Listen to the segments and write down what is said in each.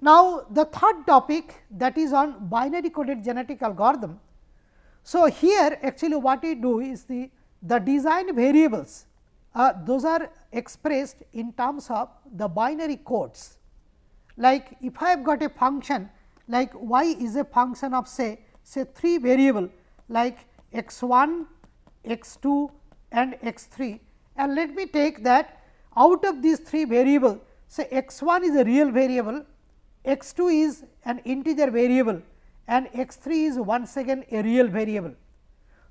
Now, the third topic, that is on binary coded genetic algorithm. So, here actually what we do is the design variables, those are expressed in terms of the binary codes. Like if I have got a function like y is a function of say 3 variable like x 1, x 2 and x 3, and let me take that out of these 3 variable, say x 1 is a real variable, x 2 is an integer variable and x 3 is once again a real variable.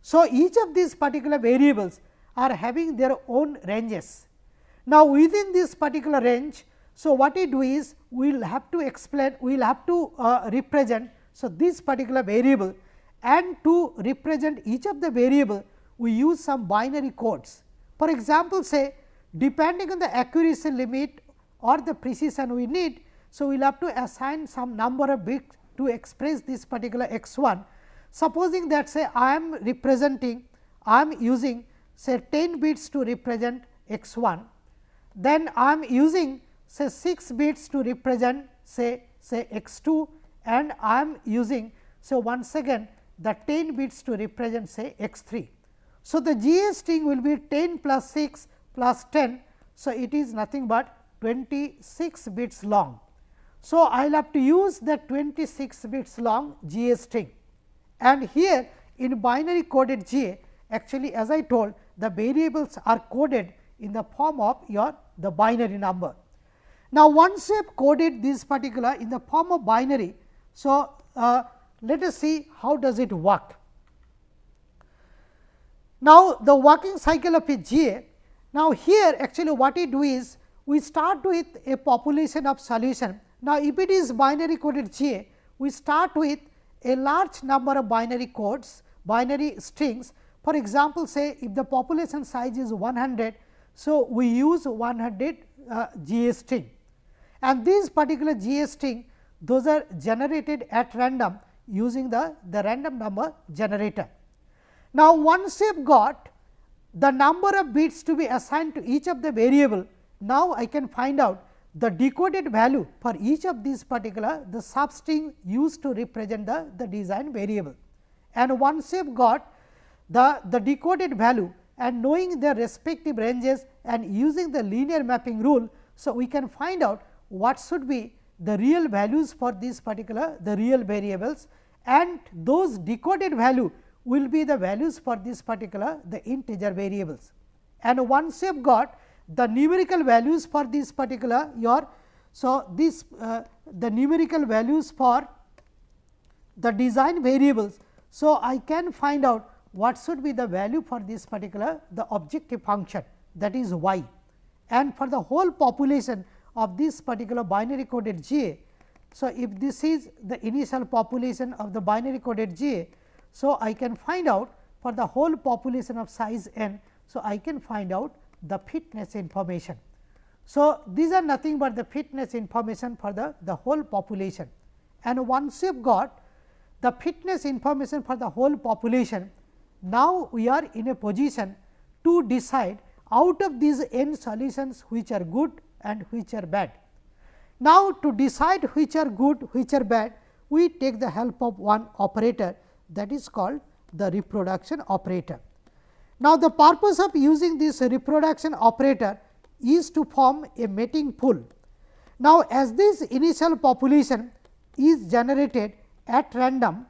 So, each of these particular variables are having their own ranges. Now, within this particular range, so what we do is we will have to explain, we will have to represent. So, this particular variable, and to represent each of the variable we use some binary codes. For example, say depending on the accuracy limit or the precision we need. So, we will have to assign some number of bits to express this particular x 1. Supposing that say I am representing, I am using say 10 bits to represent x 1, then I am using say 6 bits to represent say x 2, and I am using so once again the 10 bits to represent say x 3. So, the GA string will be 10 plus 6 plus 10. So, it is nothing but 26 bits long. So, I will have to use the 26 bits long GA string, and here in binary coded GA actually as I told, the variables are coded in the form of the binary number. Now, once you have coded this particular in the form of binary, so let us see how does it work. Now, the working cycle of a GA. Now, here actually what we do is we start with a population of solution. Now, if it is binary coded GA, we start with a large number of binary codes, binary strings. For example, say if the population size is 100, so we use 100 GA string, and these particular GA string, those are generated at random using the random number generator. Now, once you have got the number of bits to be assigned to each of the variable, now I can find out the decoded value for each of these particular the substring used to represent the design variable. And once you have got the decoded value and knowing their respective ranges and using the linear mapping rule, so we can find out what should be the real values for these particular the real variables, and those decoded value will be the values for this particular the integer variables. And once you have got the numerical values for this particular so this the numerical values for the design variables. So, I can find out what should be the value for this particular the objective function, that is y, and for the whole population of this particular binary coded GA. So, if this is the initial population of the binary coded GA, so I can find out for the whole population of size n. So, I can find out the fitness information. So, these are nothing but the fitness information for the whole population, and once you have got the fitness information for the whole population, now we are in a position to decide out of these n solutions which are good and which are bad. Now, to decide which are good, which are bad, we take the help of one operator, that is called the reproduction operator. Now, the purpose of using this reproduction operator is to form a mating pool. Now, as this initial population is generated at random,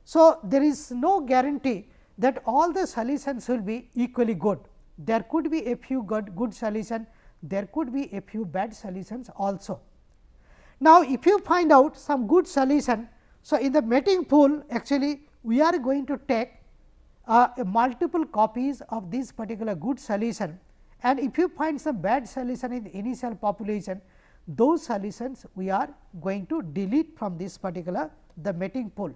so there is no guarantee that all the solutions will be equally good. There could be a few good solution, there could be a few bad solutions also. Now, if you find out some good solution, so in the mating pool actually we are going to take multiple copies of this particular good solution, and if you find some bad solution in the initial population, those solutions we are going to delete from this particular the mating pool.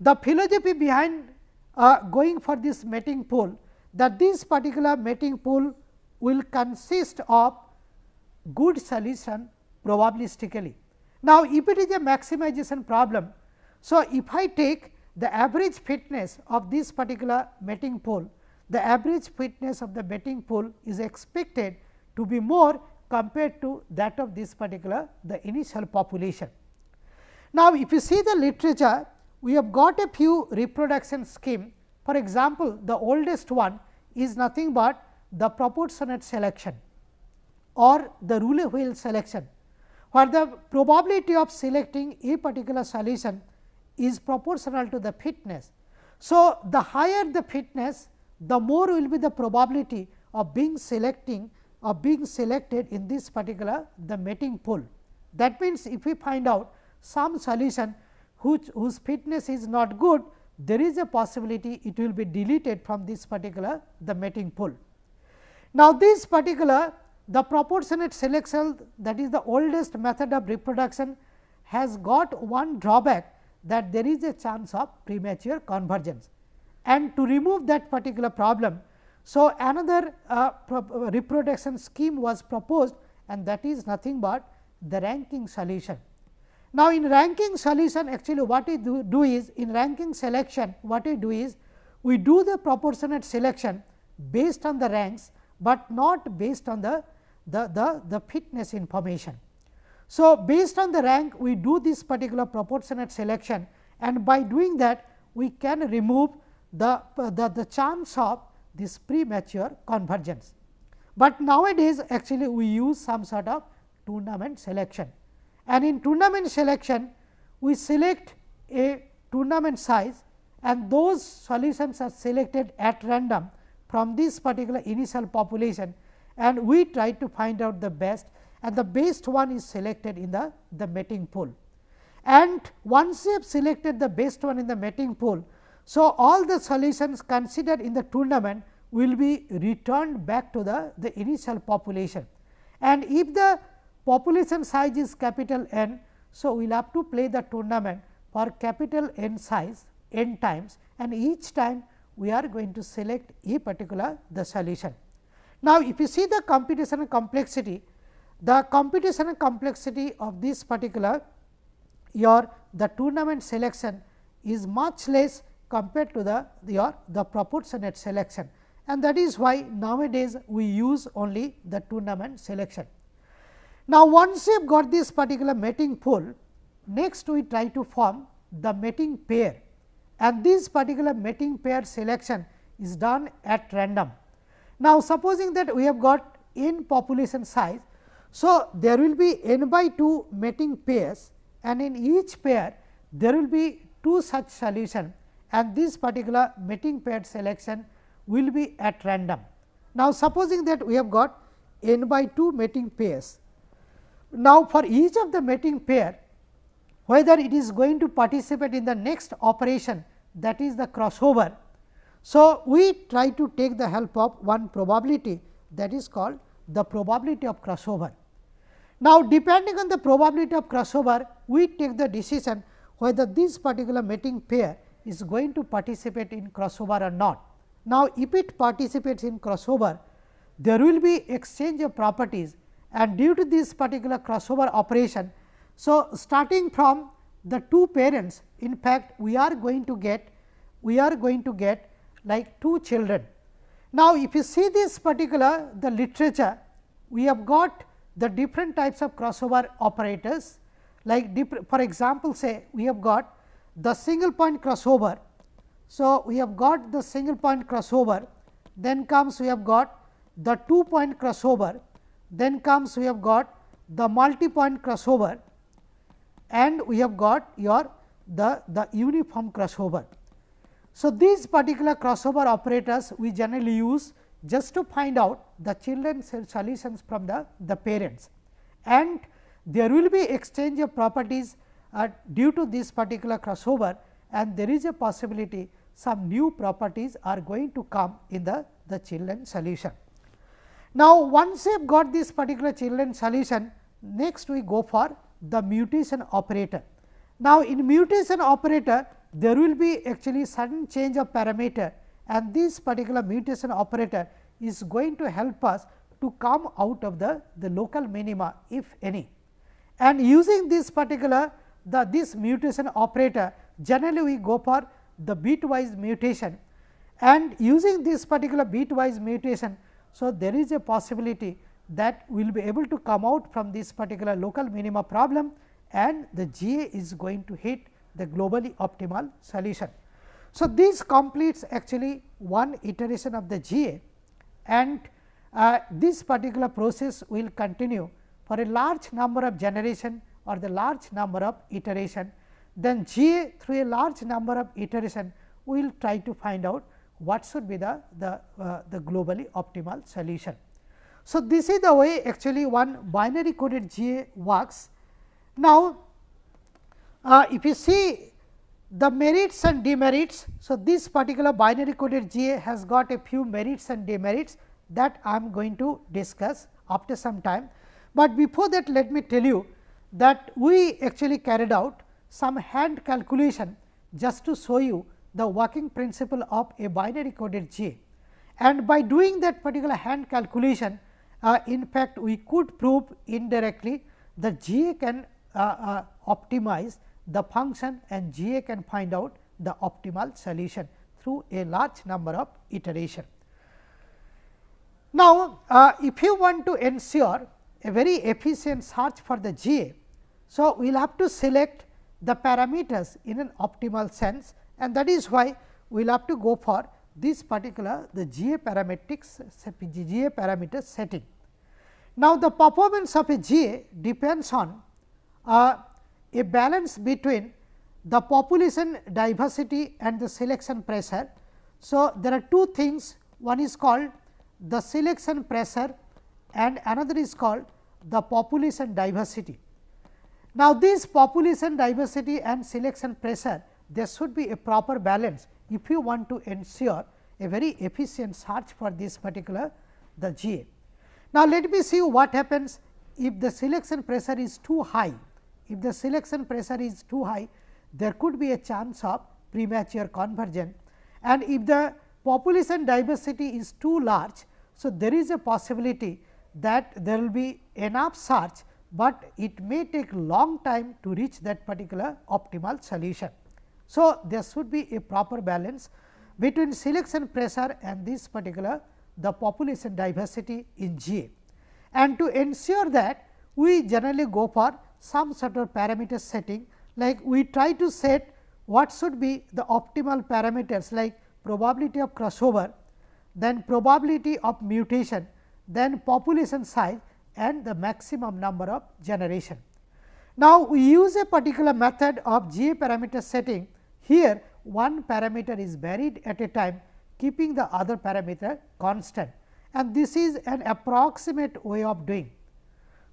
The philosophy behind going for this mating pool, that this particular mating pool will consist of good solution probabilistically. Now, if it is a maximization problem, so if I take the average fitness of this particular mating pool, the average fitness of the mating pool is expected to be more compared to that of this particular the initial population. Now, if you see the literature, we have got a few reproduction scheme. For example, the oldest one is nothing but the proportionate selection or the Rule-Wheel selection, where the probability of selecting a particular solution is proportional to the fitness. So, the higher the fitness, the more will be the probability of being selected in this particular the mating pool. That means, if we find out some solution whose fitness is not good, there is a possibility it will be deleted from this particular the mating pool. Now, this particular the proportionate selection, that is the oldest method of reproduction, has got one drawback, that there is a chance of premature convergence, and to remove that particular problem, so another reproduction scheme was proposed, and that is nothing but the ranking solution. Now, in ranking solution, actually what we do is, in ranking selection what we do is, we do the proportionate selection based on the ranks, but not based on the fitness information. So, based on the rank we do this particular proportionate selection, and by doing that we can remove the chance of this premature convergence. But nowadays actually we use some sort of tournament selection, and in tournament selection we select a tournament size, and those solutions are selected at random from this particular initial population, and we try to find out the best, and the best one is selected in the mating pool. And once you have selected the best one in the mating pool, so all the solutions considered in the tournament will be returned back to the initial population, and if the population size is capital N, so we will have to play the tournament for capital N size n times, and each time we are going to select a particular the solution. Now, if you see the computational complexity, the computational complexity of this particular the tournament selection is much less compared to the proportionate selection, and that is why nowadays we use only the tournament selection. Now, once you have got this particular mating pool, next we try to form the mating pair, and this particular mating pair selection is done at random. Now, supposing that we have got n population size, so there will be n by 2 mating pairs, and in each pair there will be 2 such solution, and this particular mating pair selection will be at random. Now, supposing that we have got n by 2 mating pairs. Now, for each of the mating pair, whether it is going to participate in the next operation, that is the crossover. So, we try to take the help of one probability, that is called the probability of crossover. Now, depending on the probability of crossover, we take the decision whether this particular mating pair is going to participate in crossover or not. Now, if it participates in crossover, there will be exchange of properties, and due to this particular crossover operation, so starting from the 2 parents, in fact, we are going to get like 2 children. Now, if you see this particular the literature, we have got the different types of crossover operators, like for example, say we have got the single point crossover. So, we have got the single point crossover, then comes we have got the 2 point crossover, then comes we have got the multi point crossover, and we have got the uniform crossover. So, these particular crossover operators we generally use just to find out the children solutions from the parents, and there will be exchange of properties due to this particular crossover, and there is a possibility some new properties are going to come in the children solution. Now, once you have got this particular children solution, next we go for the mutation operator. Now, in mutation operator there will be actually sudden change of parameter, and this particular mutation operator is going to help us to come out of the local minima, if any. And using this particular this mutation operator, generally we go for the bitwise mutation, and using this particular bitwise mutation, so there is a possibility that we will be able to come out from this particular local minima problem, and the GA is going to hit the globally optimal solution. So, this completes actually one iteration of the GA, and this particular process will continue for a large number of generation or the large number of iteration. Then GA through a large number of iteration we will try to find out what should be the globally optimal solution. So, this is the way actually one binary coded GA works. Now, if you see the merits and demerits. So, this particular binary coded GA has got a few merits and demerits that I am going to discuss after some time, but before that let me tell you that we actually carried out some hand calculation just to show you the working principle of a binary coded GA, and by doing that particular hand calculation in fact we could prove indirectly that GA can optimize the function and GA can find out the optimal solution through a large number of iteration. Now, if you want to ensure a very efficient search for the GA, so we will have to select the parameters in an optimal sense, and that is why we will have to go for this particular the GA parametrics GA parameter setting. Now, the performance of a GA depends on a balance between the population diversity and the selection pressure. So, there are two things, one is called the selection pressure and another is called the population diversity. Now, this population diversity and selection pressure, there should be a proper balance if you want to ensure a very efficient search for this particular the GA. Now, let me see what happens if the selection pressure is too high. If the selection pressure is too high, there could be a chance of premature conversion, and if the population diversity is too large, so there is a possibility that there will be enough search, but it may take long time to reach that particular optimal solution. So, there should be a proper balance between selection pressure and this particular the population diversity in GA, and to ensure that we generally go for some sort of parameter setting, like we try to set what should be the optimal parameters like probability of crossover, then probability of mutation, then population size and the maximum number of generation. Now, we use a particular method of GA parameter setting. Here one parameter is varied at a time, keeping the other parameter constant, and this is an approximate way of doing.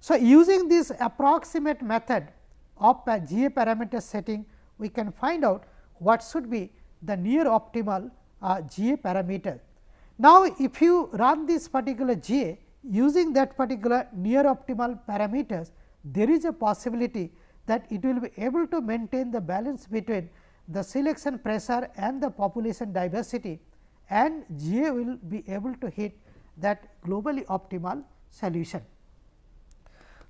So, using this approximate method of GA parameter setting, we can find out what should be the near optimal GA parameter. Now, if you run this particular GA using that particular near optimal parameters, there is a possibility that it will be able to maintain the balance between the selection pressure and the population diversity, and GA will be able to hit that globally optimal solution.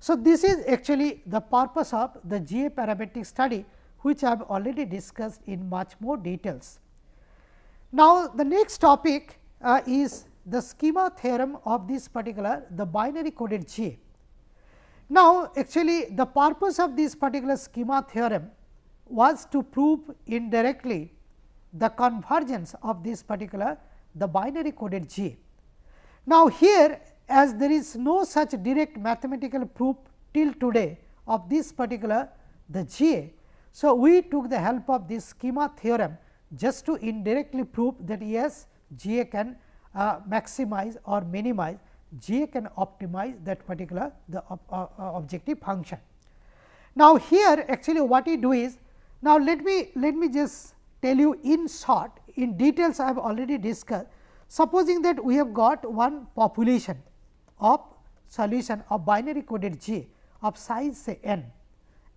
So, this is actually the purpose of the GA parametric study, which I have already discussed in much more details. Now, the next topic is the schema theorem of this particular the binary coded GA. Now, actually the purpose of this particular schema theorem was to prove indirectly the convergence of this particular the binary coded GA. Now, here as there is no such direct mathematical proof till today of this particular the GA. So, we took the help of this schema theorem just to indirectly prove that yes, GA can maximize or minimize, GA can optimize that particular the objective function. Now, here actually what we do is, now let me just tell you in short, in details I have already discussed. Supposing that we have got one population of solution of binary coded GA of size say n,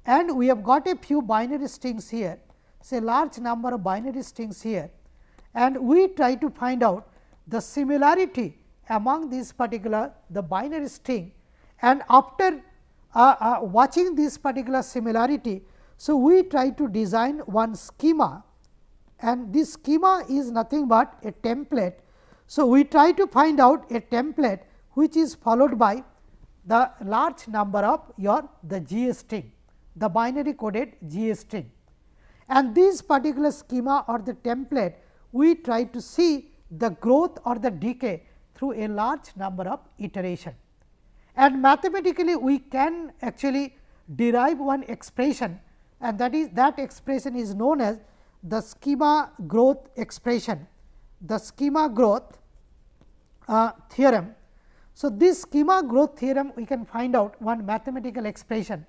and we have got a few binary strings here, say large number of binary strings here, and we try to find out the similarity among this particular the binary string, and after watching this particular similarity, so we try to design one schema, and this schema is nothing but a template. So, we try to find out a template which is followed by the large number of your the GA string. the binary coded GA string. And this particular schema or the template, we try to see the growth or the decay through a large number of iteration. And mathematically we can actually derive one expression, and that expression is known as the schema growth expression, the schema growth theorem. So, this schema growth theorem we can find out one mathematical expression,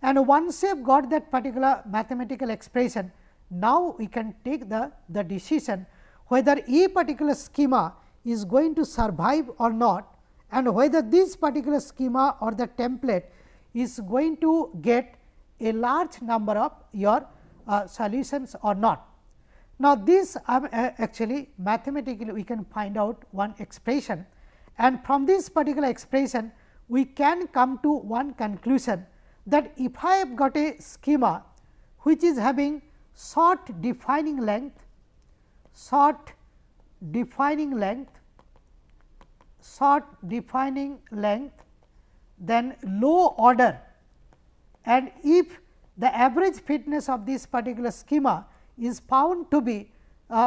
and once you have got that particular mathematical expression, now we can take the decision whether a particular schema is going to survive or not, and whether this particular schema or the template is going to get a large number of your solutions or not. Now, this actually mathematically we can find out one expression, and from this particular expression we can come to one conclusion that if I have got a schema which is having short defining length, then low order, and if the average fitness of this particular schema is found to be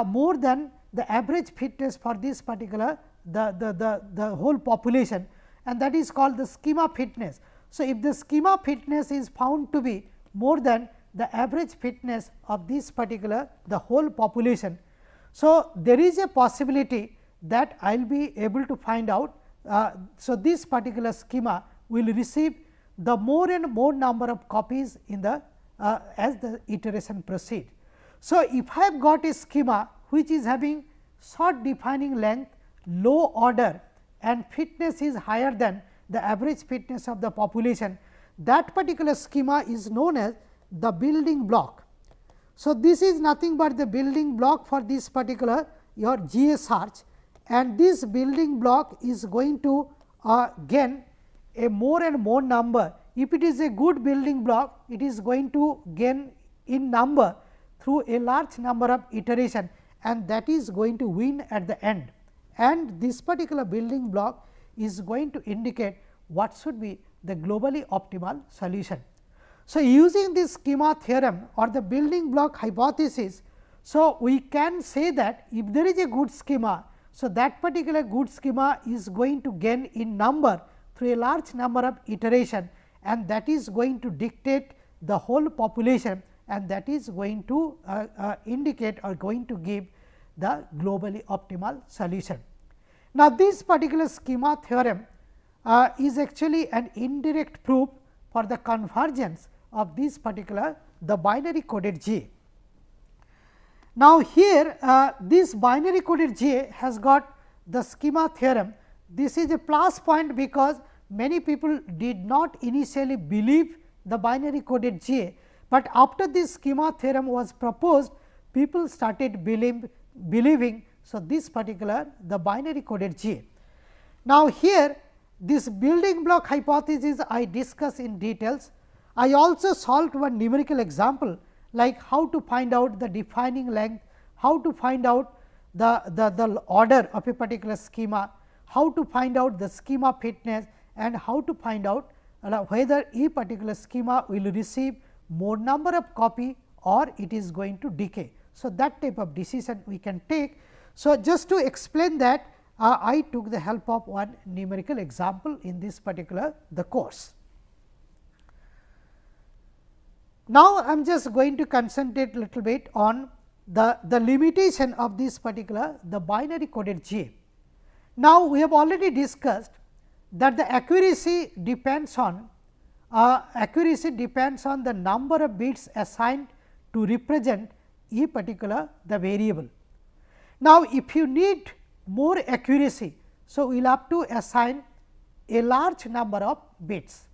more than the average fitness for this particular the whole population, and that is called the schema fitness. So, if the schema fitness is found to be more than the average fitness of this particular the whole population, so there is a possibility that I will be able to find out. So, this particular schema will receive the more and more number of copies in the as the iteration proceed. So, if I have got a schema which is having short defining length, low order, and fitness is higher than the average fitness of the population, that particular schema is known as the building block. So, this is nothing but the building block for this particular your GA search, and this building block is going to gain a more and more number. If it is a good building block, it is going to gain in number through a large number of iteration, and that is going to win at the end, and this particular building block is going to indicate what should be the globally optimal solution. So, using this schema theorem or the building block hypothesis, so we can say that if there is a good schema, so that particular good schema is going to gain in number through a large number of iteration, and that is going to dictate the whole population, and that is going to indicate or going to give the globally optimal solution. Now, this particular schema theorem is actually an indirect proof for the convergence of this particular the binary coded GA. Now, here this binary coded GA has got the schema theorem. This is a plus point because many people did not initially believe the binary coded GA, but after this schema theorem was proposed, people started believing. So, this particular the binary coded GA. Now, here this building block hypothesis I discuss in details. I also solved one numerical example like how to find out the defining length, how to find out the order of a particular schema, how to find out the schema fitness, and how to find out whether a particular schema will receive more number of copy or it is going to decay. So, that type of decision we can take. So, just to explain that I took the help of one numerical example in this particular the course. Now, I am just going to concentrate little bit on the limitation of this particular the binary coded GA. Now, we have already discussed that the accuracy depends on the number of bits assigned to represent a particular the variable. Now, if you need more accuracy, so we will have to assign a large number of bits,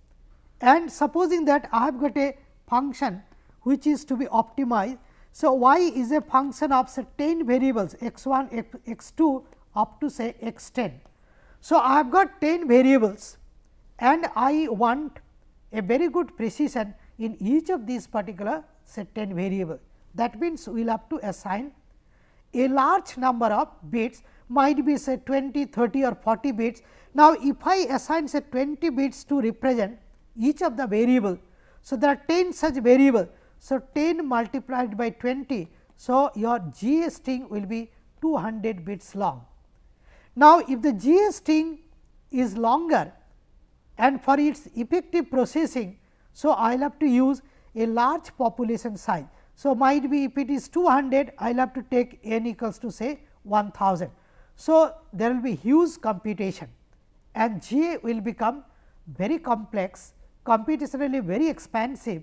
and supposing that I have got a function which is to be optimized. So, y is a function of say 10 variables x 1, x 2 up to say x 10. So, I have got 10 variables and I want a very good precision in each of these particular say 10 variables. That means, we will have to assign a large number of bits, might be say 20, 30 or 40 bits. Now, if I assign say 20 bits to represent each of the variable, So, there are 10 such variables. So, 10 multiplied by 20. So, your GA string will be 200 bits long. Now, if the GA string is longer and for its effective processing, so I will have to use a large population size. So, might be if it is 200, I will have to take n equals to say 1000. So, there will be huge computation and GA will become very complex, computationally very expensive,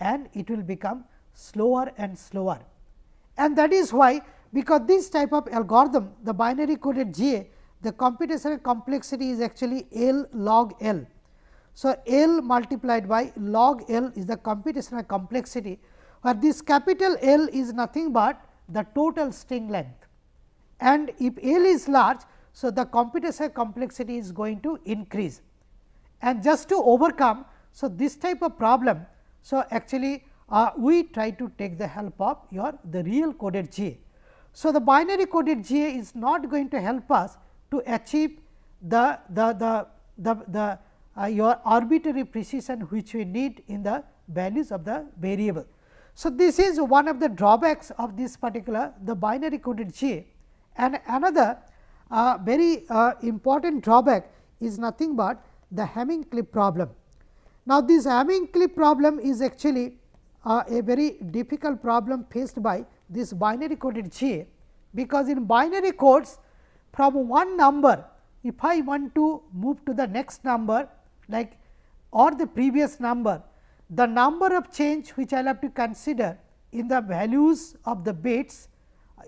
and it will become slower and slower. And that is why, because this type of algorithm, the binary coded GA, the computational complexity is actually L log L. So, L multiplied by log L is the computational complexity, where this capital L is nothing but the total string length, and if L is large, so the computational complexity is going to increase. And just to overcome, so this type of problem, so actually we try to take the help of the real coded GA. So, the binary coded GA is not going to help us to achieve your arbitrary precision which we need in the values of the variable. So, this is one of the drawbacks of this particular the binary coded GA, and another very important drawback is nothing but the Hamming-Cliff problem. Now, this Hamming-Cliff problem is actually a very difficult problem faced by this binary coded GA, because in binary codes from one number, if I want to move to the next number like or the previous number, the number of change which I will have to consider in the values of the bits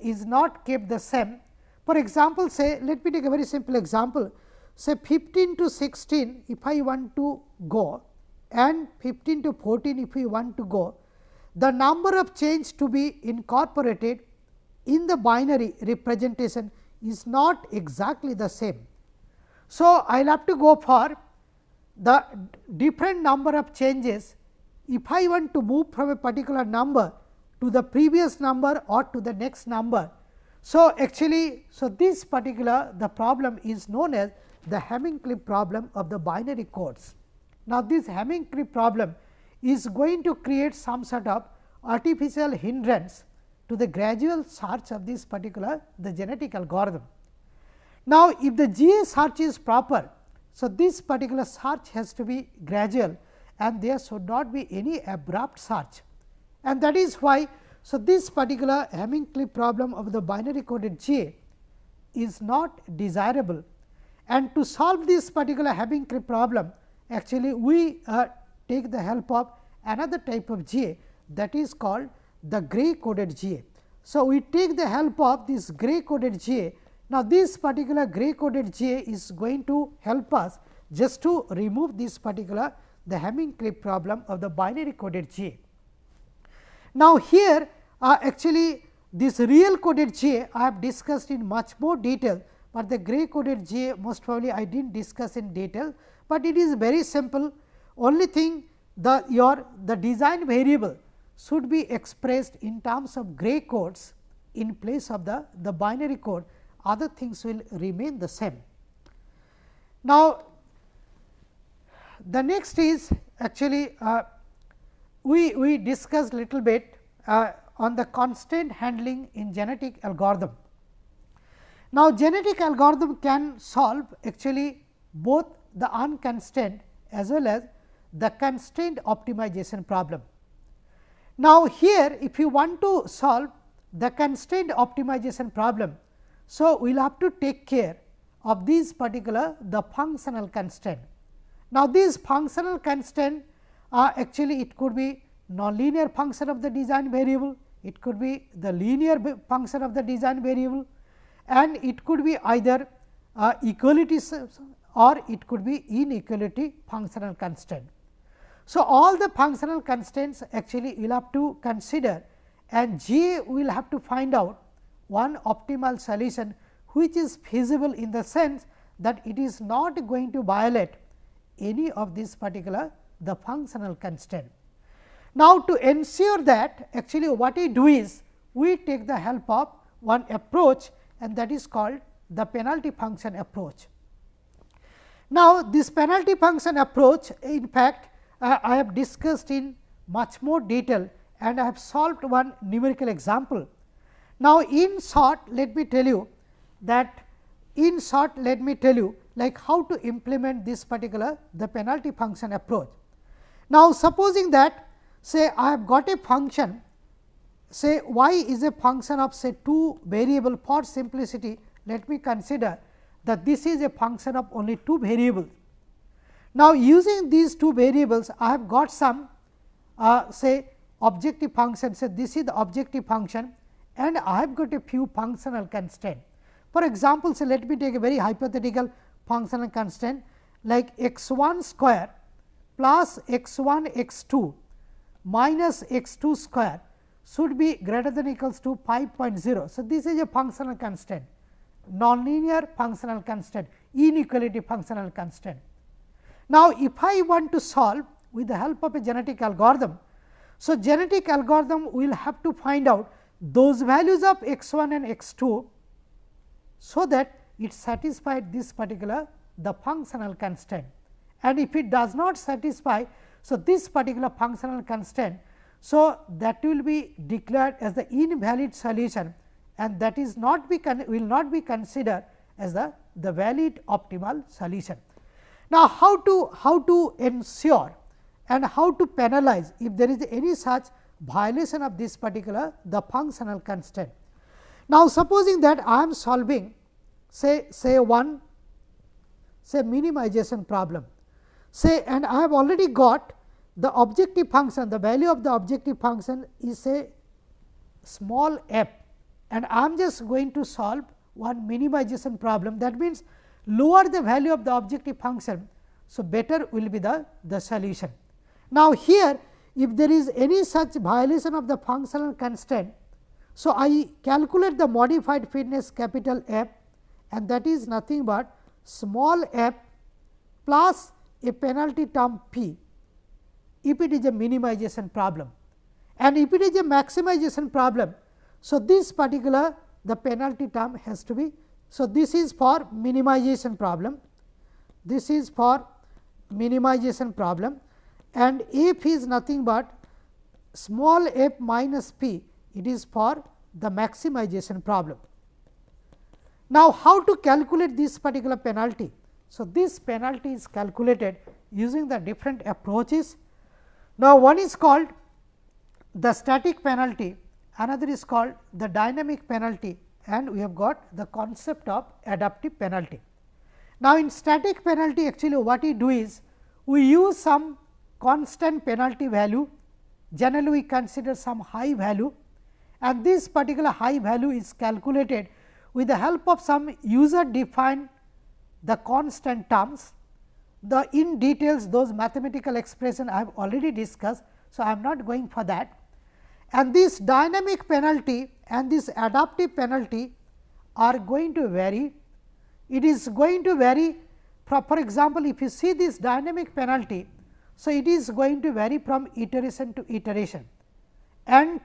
is not kept the same. For example, say let me take a very simple example, say 15 to 16 if I want to go and 15 to 14 if we want to go, the number of change to be incorporated in the binary representation is not exactly the same. So, I will have to go for the different number of changes if I want to move from a particular number to the previous number or to the next number. So, actually, so this particular the problem is known as the Hamming-Cliff problem of the binary codes. Now, this Hamming-Cliff problem is going to create some sort of artificial hindrance to the gradual search of this particular the genetic algorithm. Now, if the GA search is proper, so this particular search has to be gradual and there should not be any abrupt search, and that is why. So, this particular Hamming-Cliff problem of the binary coded GA is not desirable, and to solve this particular Hamming-Cliff problem actually we take the help of another type of GA, that is called the gray coded GA. So, we take the help of this gray coded GA. Now, this particular gray coded GA is going to help us just to remove this particular the Hamming-Cliff problem of the binary coded GA. Now, here actually this real coded GA I have discussed in much more detail, but the gray coded GA most probably I did not discuss in detail, but it is very simple. Only thing the design variable should be expressed in terms of gray codes in place of the binary code, other things will remain the same. Now, the next is actually we discussed little bit on the constraint handling in genetic algorithm. Now, genetic algorithm can solve actually both the unconstrained as well as the constraint optimization problem. Now, here if you want to solve the constraint optimization problem, so we will have to take care of these particular the functional constraint. Now, these functional constraint actually it could be nonlinear function of the design variable, it could be the linear function of the design variable, and it could be either equality or it could be inequality functional constraint. So, all the functional constraints actually you will have to consider, and GA will have to find out one optimal solution which is feasible in the sense that it is not going to violate any of this particular the functional constraint. Now, to ensure that actually what we do is we take the help of one approach, and that is called the penalty function approach. Now, this penalty function approach in fact I have discussed in much more detail, and I have solved one numerical example. Now, in short, let me tell you that like how to implement this particular the penalty function approach. Now, supposing that say I have got a function, say y is a function of say 2 variable. For simplicity, let me consider that this is a function of only 2 variables. Now, using these 2 variables, I have got some say objective function, say this is the objective function, and I have got a few functional constraints. For example, say let me take a very hypothetical functional constraint like x 1 square plus x 1 x 2 minus x 2 square should be greater than or equals to 5.0. So, this is a functional constraint, nonlinear functional constraint, inequality functional constraint. Now, if I want to solve with the help of a genetic algorithm, so genetic algorithm will have to find out those values of x 1 and x 2, so that it satisfies this particular the functional constraint, and if it does not satisfy, so this particular functional constraint, so that will be declared as the invalid solution, and that is not be will not be considered as the valid optimal solution. Now, how to ensure and how to penalize if there is any such violation of this particular the functional constraint. Now, supposing that I am solving say minimization problem, say, and I have already got the objective function, the value of the objective function is a small f, and I am just going to solve one minimization problem. That means, lower the value of the objective function, so better will be the solution. Now, here if there is any such violation of the functional constraint, so I calculate the modified fitness capital F, and that is nothing but small f plus a penalty term p, if it is a minimization problem, and if it is a maximization problem. So, this particular the penalty term has to be. So, this is for minimization problem, this is for minimization problem, and f is nothing but small f minus p, it is for the maximization problem. Now, how to calculate this particular penalty? So, this penalty is calculated using the different approaches. Now, one is called the static penalty, another is called the dynamic penalty, and we have got the concept of adaptive penalty. Now, in static penalty, actually what we do is we use some constant penalty value, generally we consider some high value, and this particular high value is calculated with the help of some user defined the constant terms. The in details those mathematical expression I have already discussed. So, I am not going for that, and this dynamic penalty and this adaptive penalty are going to vary. It is going to vary for example, if you see this dynamic penalty, so it is going to vary from iteration to iteration, and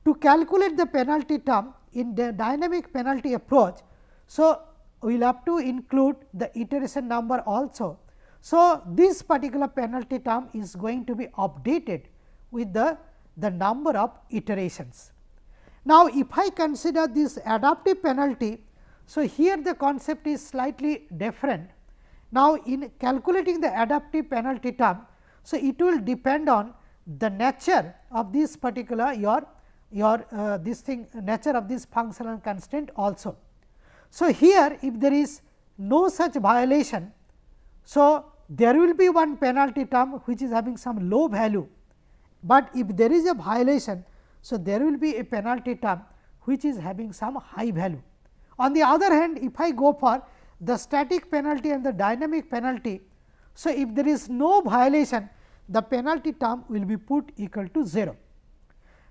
to calculate the penalty term in the dynamic penalty approach. So, we will have to include the iteration number also. So, this particular penalty term is going to be updated with the number of iterations. Now, if I consider this adaptive penalty, so here the concept is slightly different. Now, in calculating the adaptive penalty term, so it will depend on the nature of this particular your nature of this functional constraint also. So, here if there is no such violation, so there will be one penalty term which is having some low value, but if there is a violation, so there will be a penalty term which is having some high value. On the other hand, if I go for the static penalty and the dynamic penalty, so if there is no violation, the penalty term will be put equal to 0.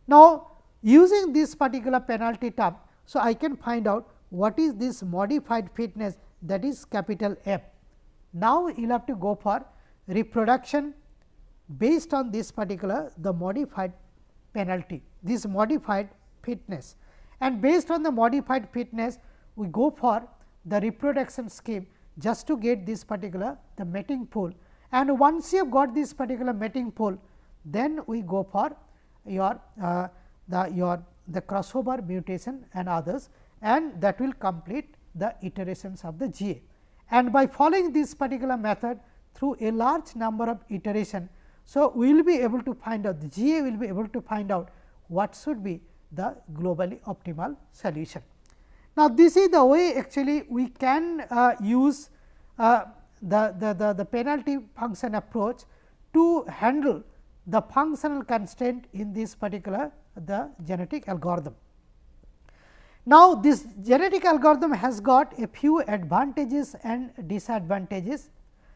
Now, using this particular penalty term, so I can find out what is this modified fitness, that is capital F. Now, you will have to go for reproduction based on this particular the modified penalty, this modified fitness, and based on the modified fitness we go for the reproduction scheme just to get this particular the mating pool, and once you have got this particular mating pool, then we go for your the crossover mutation and others, and that will complete the iterations of the GA. And by following this particular method through a large number of iteration, so we will be able to find out, the GA will be able to find out what should be the globally optimal solution. Now, this is the way actually we can use the penalty function approach to handle the functional constraint in this particular the genetic algorithm. Now, this genetic algorithm has got a few advantages and disadvantages.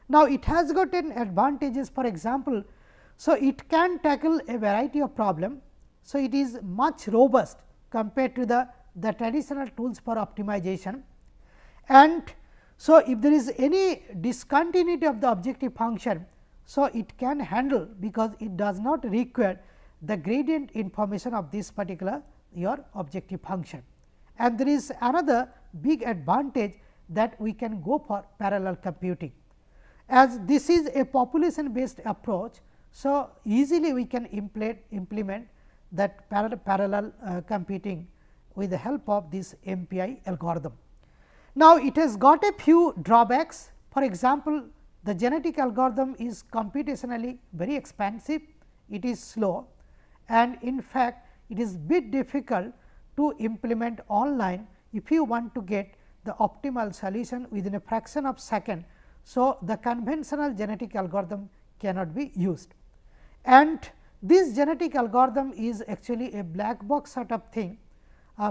Now, it has got an advantages, for example, so it can tackle a variety of problem. So, it is much robust compared to the traditional tools for optimization, and so if there is any discontinuity of the objective function, so it can handle, because it does not require the gradient information of this particular your objective function. And there is another big advantage that we can go for parallel computing. As this is a population based approach, so easily we can implement that parallel computing with the help of this MPI algorithm. Now, it has got a few drawbacks. For example, the genetic algorithm is computationally very expensive, it is slow, and in fact, it is bit difficult to implement online if you want to get the optimal solution within a fraction of second. So, the conventional genetic algorithm cannot be used, and this genetic algorithm is actually a black box sort of thing.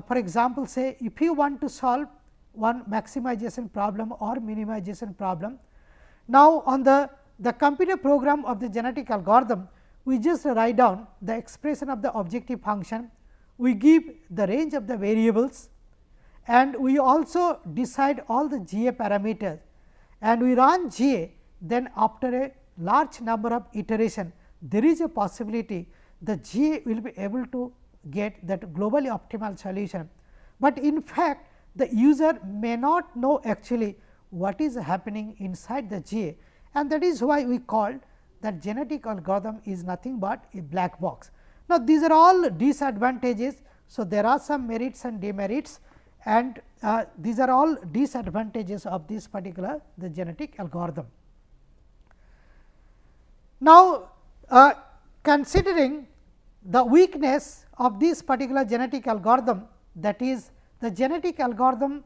For example, say if you want to solve one maximization problem or minimization problem, now on the computer program of the genetic algorithm, we just write down the expression of the objective function, we give the range of the variables, and we also decide all the GA parameters, and we run GA. Then after a large number of iteration, there is a possibility the GA will be able to get that globally optimal solution, but in fact, the user may not know actually what is happening inside the GA, and that is why we called that genetic algorithm is nothing but a black box. Now, these are all disadvantages. So, there are some merits and demerits, and these are all disadvantages of this particular the genetic algorithm. Now, considering the weakness of this particular genetic algorithm, that is the genetic algorithm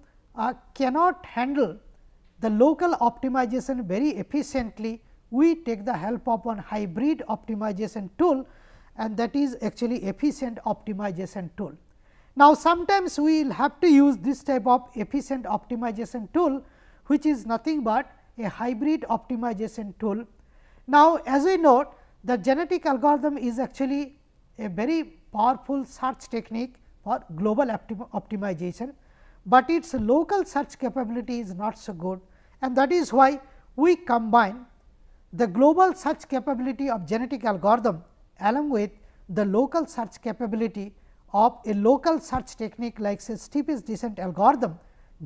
cannot handle the local optimization very efficiently, we take the help of one hybrid optimization tool, and that is actually efficient optimization tool. Now, sometimes we will have to use this type of efficient optimization tool, which is nothing but a hybrid optimization tool. Now, as we note, the genetic algorithm is actually a very powerful search technique for global optimization, but its local search capability is not so good, and that is why we combine the global search capability of genetic algorithm along with the local search capability of a local search technique like say steepest descent algorithm,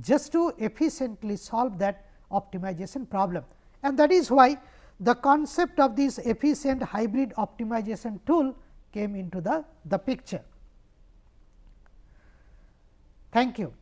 just to efficiently solve that optimization problem. And that is why the concept of this efficient hybrid optimization tool came into the picture. Thank you.